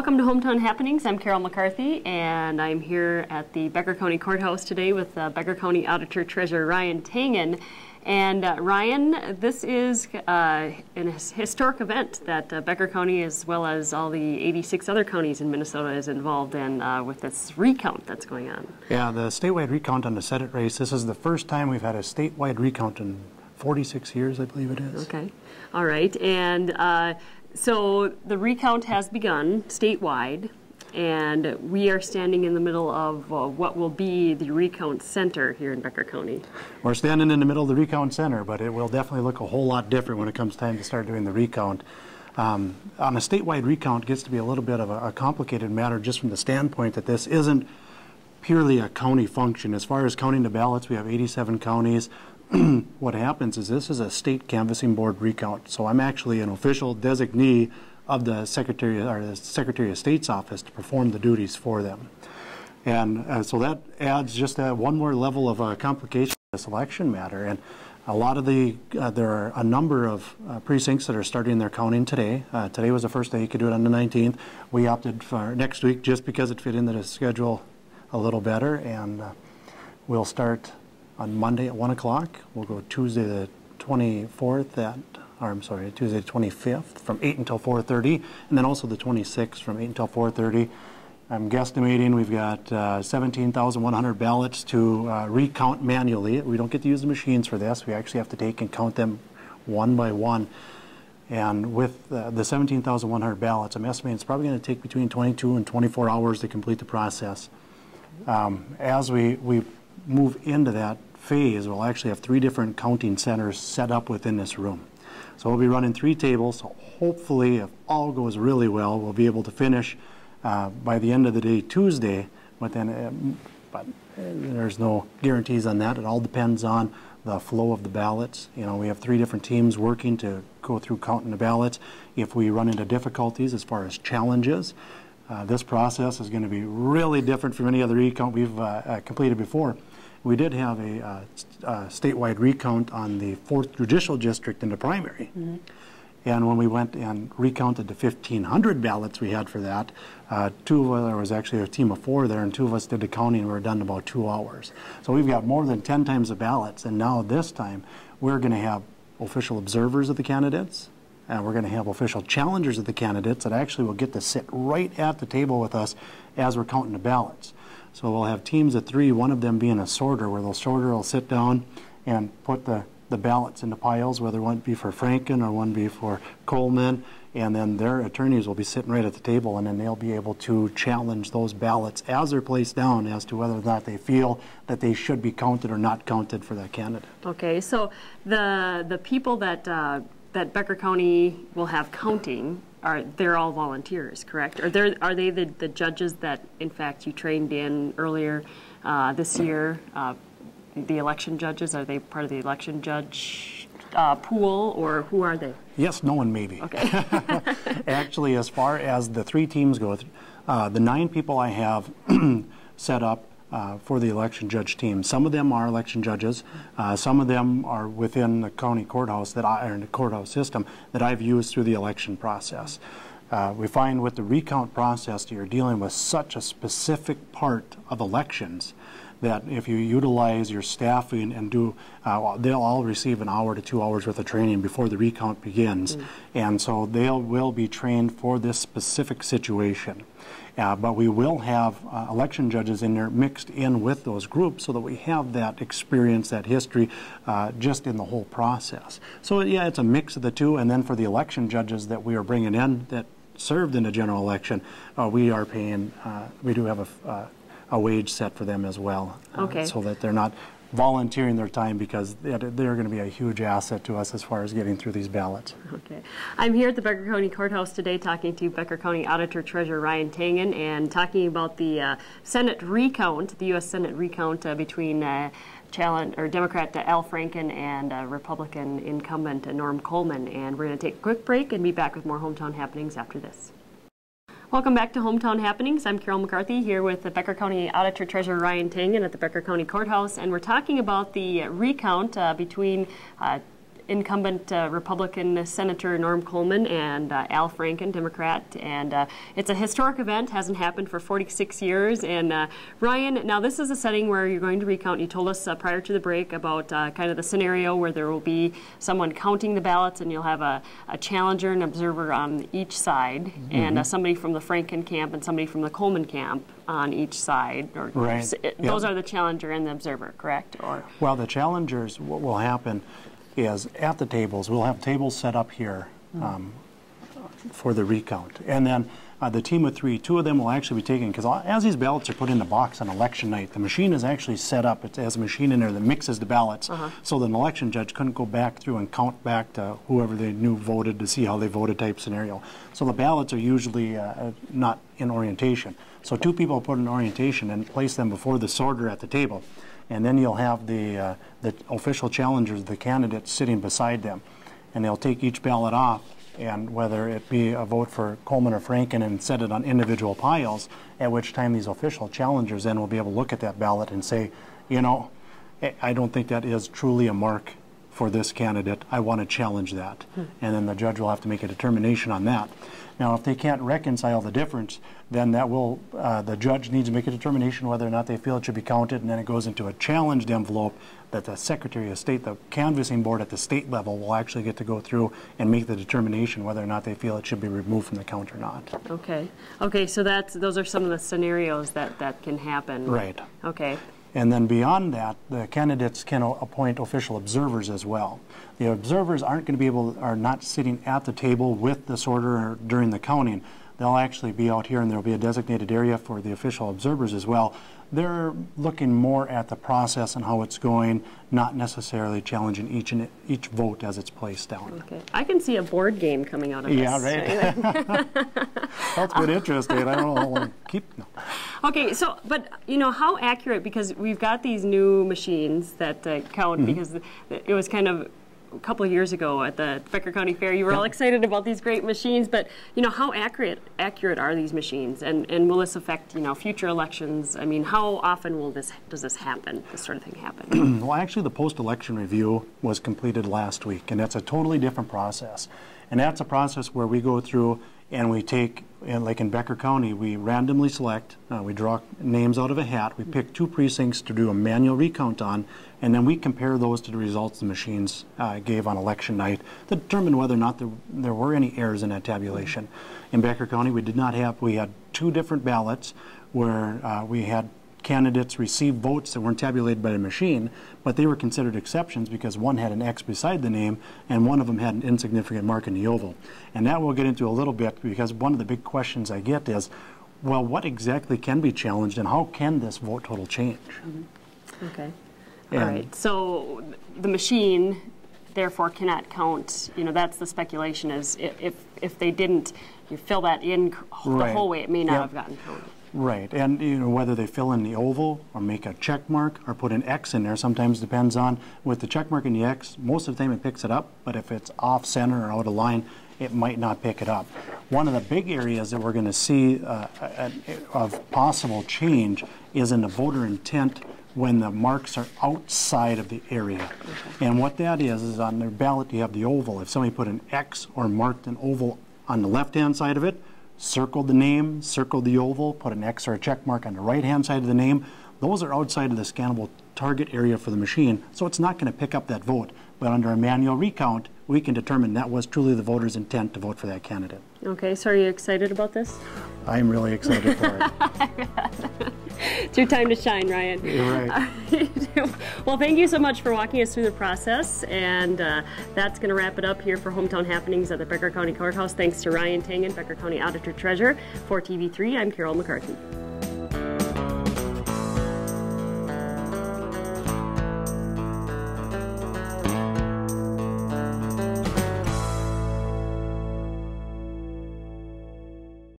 Welcome to Hometown Happenings. I'm Carol McCarthy, and I'm here at the Becker County Courthouse today with Becker County Auditor Treasurer Ryan Tangen. And Ryan, this is an historic event that Becker County, as well as all the 86 other counties in Minnesota, is involved in with this recount that's going on. Yeah, the statewide recount on the Senate race. This is the first time we've had a statewide recount in 46 years, I believe it is. Okay. All right. And so the recount has begun statewide, and we are standing in the middle of what will be the recount center here in Becker County. We're standing in the middle of the recount center, but it will definitely look a whole lot different when it comes time to start doing the recount. On a statewide recount, it gets to be a little bit of a complicated matter just from the standpoint that this isn't purely a county function. As far as counting the ballots, we have 87 counties. What happens is this is a state canvassing board recount. So I'm actually an official designee of the Secretary of State's office to perform the duties for them. And so that adds just one more level of complication to this election matter. And a lot of there are a number of precincts that are starting their counting today. Today was the first day you could do it on the 19th. We opted for next week just because it fit into the schedule a little better. And we'll start on Monday at 1 o'clock. We'll go Tuesday the 24th Tuesday the 25th from 8 until 4:30, and then also the 26th from 8 until 4:30. I'm guesstimating we've got 17,100 ballots to recount manually. We don't get to use the machines for this. We actually have to take and count them one by one. And with the 17,100 ballots, I'm estimating it's probably going to take between 22 and 24 hours to complete the process. As we move into that phase, we'll actually have 3 different counting centers set up within this room. So we'll be running 3 tables. So hopefully, if all goes really well, we'll be able to finish by the end of the day Tuesday. But there's no guarantees on that. It all depends on the flow of the ballots. You know, we have 3 different teams working to go through counting the ballots. If we run into difficulties as far as challenges, this process is going to be really different from any other recount we've completed before. We did have a statewide recount on the 4th Judicial District in the primary. Mm-hmm. And when we went and recounted the 1,500 ballots we had for that, there was actually a team of 4 there, and 2 of us did the counting, and we were done in about 2 hours. So we've got more than 10 times the ballots, and now this time we're going to have official observers of the candidates, and we're going to have official challengers of the candidates that actually will get to sit right at the table with us as we're counting the ballots. So we'll have teams of 3, one of them being a sorter, where the sorter will sit down and put the ballots into piles, whether one be for Franken or one be for Coleman, and then their attorneys will be sitting right at the table, and then they'll be able to challenge those ballots as they're placed down as to whether or not they feel that they should be counted or not counted for that candidate. Okay, so the people that Becker County will have counting, they're all volunteers, correct? Are they the judges that, in fact, you trained in earlier this year? The election judges, are they part of the election judge pool, or who are they? Yes, no, and maybe. Okay. Actually, as far as the 3 teams go, the 9 people I have set up for the election judge team. Some of them are election judges. Some of them are within the county courthouse in the courthouse system that I've used through the election process. We find with the recount process that you're dealing with such a specific part of elections that if you utilize your staffing and they'll all receive an hour to 2 hours worth of training before the recount begins. And so they will be trained for this specific situation. But we will have election judges in there mixed in with those groups so that we have that experience, that history, just in the whole process. So yeah, it's a mix of the 2. And then for the election judges that we are bringing in that served in the general election, we are paying, we do have a wage set for them as well, so that they're not volunteering their time, because they're going to be a huge asset to us as far as getting through these ballots. Okay. I'm here at the Becker County Courthouse today talking to Becker County Auditor Treasurer Ryan Tangen and talking about the Senate recount, the U.S. Senate recount between Democrat Al Franken and Republican incumbent Norm Coleman. And we're going to take a quick break and be back with more Hometown Happenings after this. Welcome back to Hometown Happenings. I'm Carol McCarthy here with the Becker County Auditor Treasurer Ryan Tangen at the Becker County Courthouse, and we're talking about the recount between incumbent Republican Senator Norm Coleman and Al Franken, Democrat, and it's a historic event, hasn't happened for 46 years. And Ryan, now this is a setting where you're going to recount. You told us prior to the break about kind of the scenario where there will be someone counting the ballots, and you'll have a challenger and observer on each side, and somebody from the Franken camp and somebody from the Coleman camp on each side. Or, right. Those are the challenger and the observer, correct? Or well, the challengers, what will happen is at the tables, we'll have tables set up here for the recount. And then the team of three, two of them will actually be taken, because as these ballots are put in the box on election night, the machine is actually set up. It has a machine in there that mixes the ballots, so that an election judge couldn't go back through and count back to whoever they knew voted to see how they voted type scenario. So the ballots are usually not in orientation. So two people put in orientation and place them before the sorter at the table. And then you'll have the official challengers, the candidates, sitting beside them. And they'll take each ballot off, and whether it be a vote for Coleman or Franken, and set it on individual piles, at which time these official challengers then will be able to look at that ballot and say, you know, I don't think that is truly a mark for this candidate. I want to challenge that. And then the judge will have to make a determination on that. Now, if they can't reconcile the difference, then that will, the judge needs to make a determination whether or not they feel it should be counted, and then it goes into a challenged envelope that the Secretary of State, the canvassing board at the state level, will actually get to go through and make the determination whether or not they feel it should be removed from the count or not. Okay. Okay, so those are some of the scenarios that can happen. Right. Okay. And then beyond that, the candidates can appoint official observers as well. The observers aren't going to be able, are not sitting at the table with the sorter during the counting. They'll actually be out here, and there'll be a designated area for the official observers as well. They're looking more at the process and how it's going, not necessarily challenging each vote as it's placed down. Okay. I can see a board game coming out of this. Yeah, right. That's good interesting. I don't know how long to keep. No. Okay, so, but, you know, how accurate, because we've got these new machines that count, because it was kind of a couple of years ago at the Becker County Fair, you were all excited about these great machines, but, you know, how accurate are these machines, and will this affect, you know, future elections? I mean, how often does this happen, this sort of thing happen? Well, actually, the post-election review was completed last week, and that's a totally different process. And that's a process where we go through and we take, like in Becker County, we randomly select, we draw names out of a hat, we pick two precincts to do a manual recount on, and then we compare those to the results the machines gave on election night to determine whether or not there were any errors in that tabulation. In Becker County, we had two different ballots where we had candidates receive votes that weren't tabulated by the machine, but they were considered exceptions because one had an X beside the name and one of them had an insignificant mark in the oval. And that we'll get into a little bit, because one of the big questions I get is, well, what exactly can be challenged and how can this vote total change? Okay. All right. So the machine therefore cannot count, you know, that's the speculation, is if they didn't fill that in the whole way, it may not have gotten counted. Right, and you know, whether they fill in the oval or make a check mark or put an X in there sometimes depends on, with the check mark and the X, most of the time it picks it up, but if it's off center or out of line, it might not pick it up. One of the big areas that we're going to see of possible change is in the voter intent when the marks are outside of the area. Okay. And what that is on their ballot you have the oval. If somebody put an X or marked an oval on the left-hand side of it, circled the name, circled the oval, put an X or a check mark on the right-hand side of the name, those are outside of the scannable target area for the machine, so it's not going to pick up that vote. But under a manual recount, we can determine that was truly the voter's intent to vote for that candidate. Okay, so are you excited about this? I'm really excited for it. It's your time to shine, Ryan. You're right. Well, thank you so much for walking us through the process, and that's going to wrap it up here for Hometown Happenings at the Becker County Courthouse. Thanks to Ryan Tangen, Becker County Auditor Treasurer. For TV3, I'm Carol McCarthy.